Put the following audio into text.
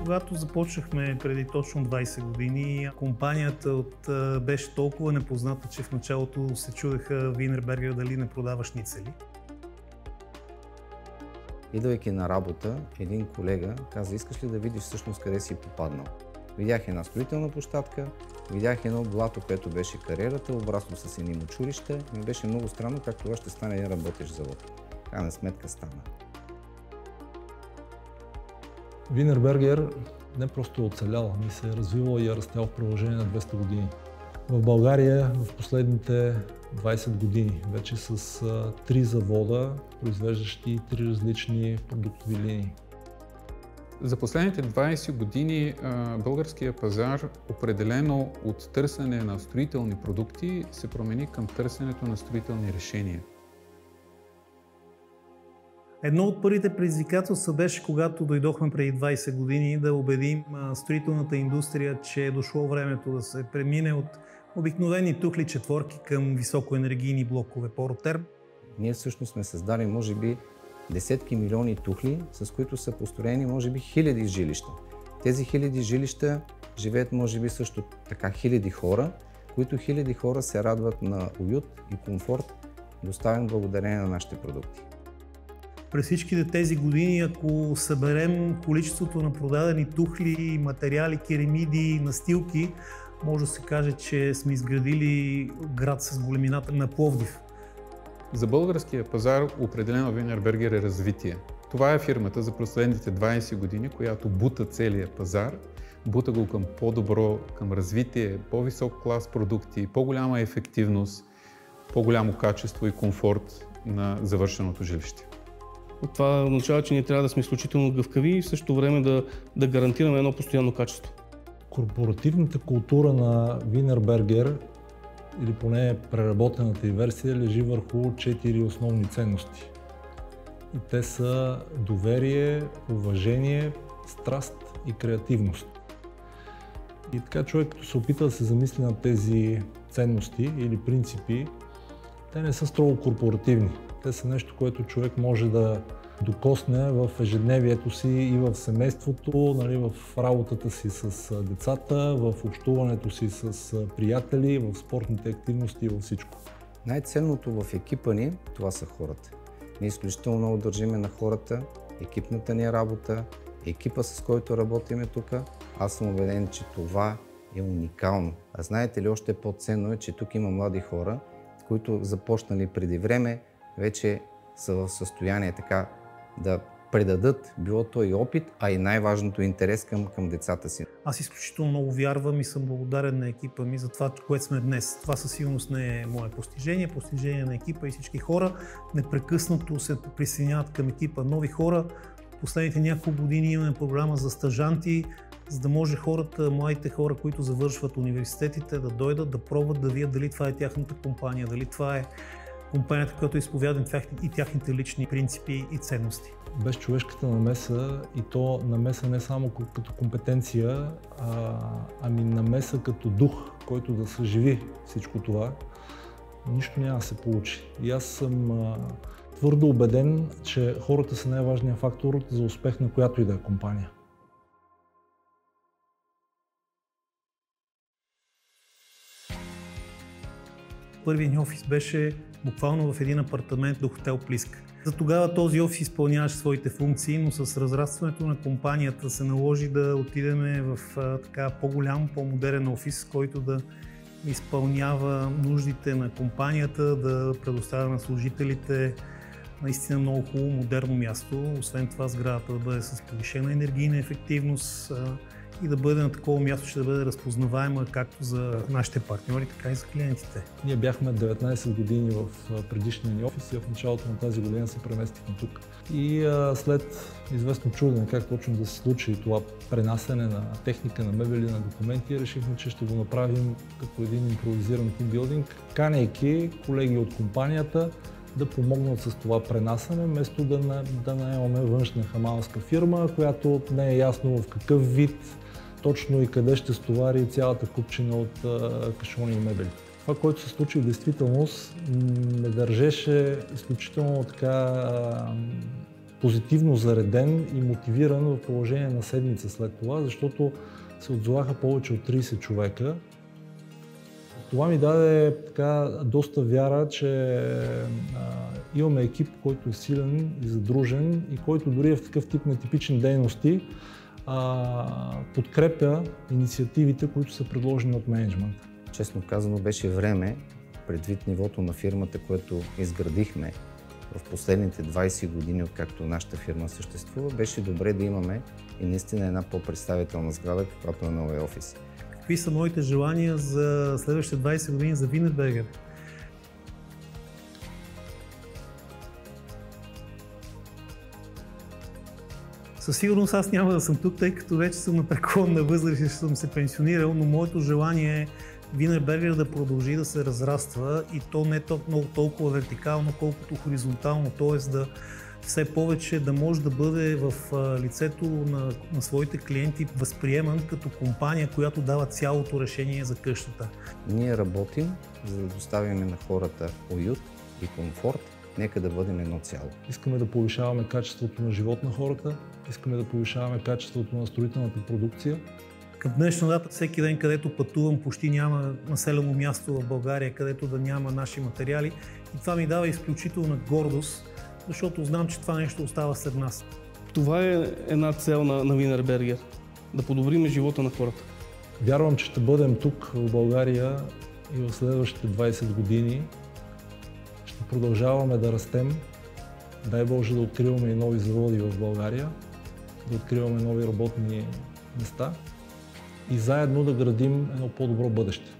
Когато започнахме преди точно 20 години, компанията беше толкова непозната, че в началото се чудеха Wienerberger дали не продава шницели. Идвайки на работа, един колега каза: искаш ли да видиш всъщност къде си попаднал? Видях една строителна площадка, видях едно блато, което беше кариерата, обрасло с едни мочурища. Ми беше много странно как това ще стане един работещ завод. Крайна сметка стана. Wienerberger не просто е оцелял, ами се е развивал и е растял в продължение на 200 години. В България в последните 20 години вече с 3 завода, произвеждащи 3 различни продуктови линии. За последните 20 години българския пазар определено от търсене на строителни продукти се промени към търсенето на строителни решения. Едно от първите предизвикателства беше, когато дойдохме преди 20 години, да убедим строителната индустрия, че е дошло времето да се премине от обикновени тухли четворки към високоенергийни блокове Поротерм. Ние всъщност сме създали може би десетки милиони тухли, с които са построени може би хиляди жилища. Тези хиляди жилища живеят може би също така хиляди хора, които хиляди хора се радват на уют и комфорт, доставен благодарение на нашите продукти. През всичките тези години, ако съберем количеството на продадени тухли, материали, керамиди, настилки, може да се каже, че сме изградили град с големината на Пловдив. За българския пазар определено Wienerberger е развитие. Това е фирмата за последните 20 години, която бута целия пазар, бута го към по-добро, към развитие, по-висок клас продукти, по-голяма ефективност, по-голямо качество и комфорт на завършеното жилище. От това означава, че ние трябва да сме изключително гъвкави и в същото време да гарантираме едно постоянно качество. Корпоративната култура на Wienerberger, или поне преработената й версия, лежи върху 4 основни ценности. И те са доверие, уважение, страст и креативност. И така човек, като се опита да се замисли на тези ценности или принципи, те не са строго корпоративни. Те са нещо, което човек може да докосне в ежедневието си и в семейството, нали, в работата си с децата, в общуването си с приятели, в спортните активности и във всичко. Най-ценното в екипа ни, това са хората. Ние изключително много държиме на хората, екипната ни работа, екипа, с който работиме тук. Аз съм убеден, че това е уникално. А знаете ли, още по-ценно е, че тук има млади хора, които започнали преди време, вече са в състояние така да предадат било то и опит, а и най-важното интерес към децата си. Аз изключително много вярвам и съм благодарен на екипа ми за това, което сме днес. Това със сигурност не е мое постижение на екипа и всички хора. Непрекъснато се присъединяват към екипа нови хора. Последните няколко години имаме програма за стажанти, за да може хората, младите хора, които завършват университетите, да дойдат, да пробват, да видят дали това е тяхната компания, дали това е компанията, която изповядва и тяхните лични принципи и ценности. Без човешката намеса, и то намеса не само като компетенция, ами намеса като дух, който да съживи всичко това, нищо няма да се получи. И аз съм твърдо убеден, че хората са най-важният фактор за успех на която и да е компания. Първият ни офис беше буквално в един апартамент до хотел Плиска. За тогава този офис изпълняваше своите функции, но с разрастването на компанията се наложи да отидем в така по-голям, по-модерен офис, който да изпълнява нуждите на компанията, да предоставя на служителите наистина много хубаво, модерно място. Освен това, сградата да бъде с повишена енергийна ефективност и да бъде на такова място, че да бъде разпознаваема както за нашите партньори, така и за клиентите. Ние бяхме 19 години в предишния ни офис и в началото на тази година се преместихме тук. И след известно чудене как точно да се случи това пренасене на техника, на мебели, на документи, решихме, че ще го направим като един импровизиран тимбилдинг, канейки колеги от компанията да помогнат с това пренасене, вместо да наемаме външна хамалска фирма, която не е ясно в какъв вид точно и къде ще стовари цялата купчина от кашони и мебели. Това, което се случи в действителност, ме държеше изключително така позитивно зареден и мотивиран в продължение на седмица след това, защото се отзоваха повече от 30 човека. Това ми даде така доста вяра, че имаме екип, който е силен и задружен и който дори е в такъв тип нетипични дейности подкрепя инициативите, които са предложени от мениджмънта. Честно казано, беше време, предвид нивото на фирмата, което изградихме в последните 20 години, откакто нашата фирма съществува, беше добре да имаме и наистина една по-представителна сграда, каквато е новия офис. Какви са моите желания за следващите 20 години за Wienerberger? Със сигурност аз няма да съм тук, тъй като вече съм на преклонна възраст и съм се пенсионирал, но моето желание е Wienerberger да продължи да се разраства и то не толкова вертикално, колкото хоризонтално, т.е. да все повече да може да бъде в лицето на своите клиенти възприеман като компания, която дава цялото решение за къщата. Ние работим, за да доставим на хората уют и комфорт. Нека да бъдем едно цяло. Искаме да повишаваме качеството на живот на хората, искаме да повишаваме качеството на строителната продукция. Към днешна дата, всеки ден, където пътувам, почти няма населено място в България, където да няма наши материали. И това ми дава изключителна гордост, защото знам, че това нещо остава след нас. Това е една цел на Wienerberger – да подобрим живота на хората. Вярвам, че ще бъдем тук в България и в следващите 20 години. Ще продължаваме да растем. Дай Боже да откриваме и нови заводи в България, да откриваме нови работни места и заедно да градим едно по-добро бъдеще.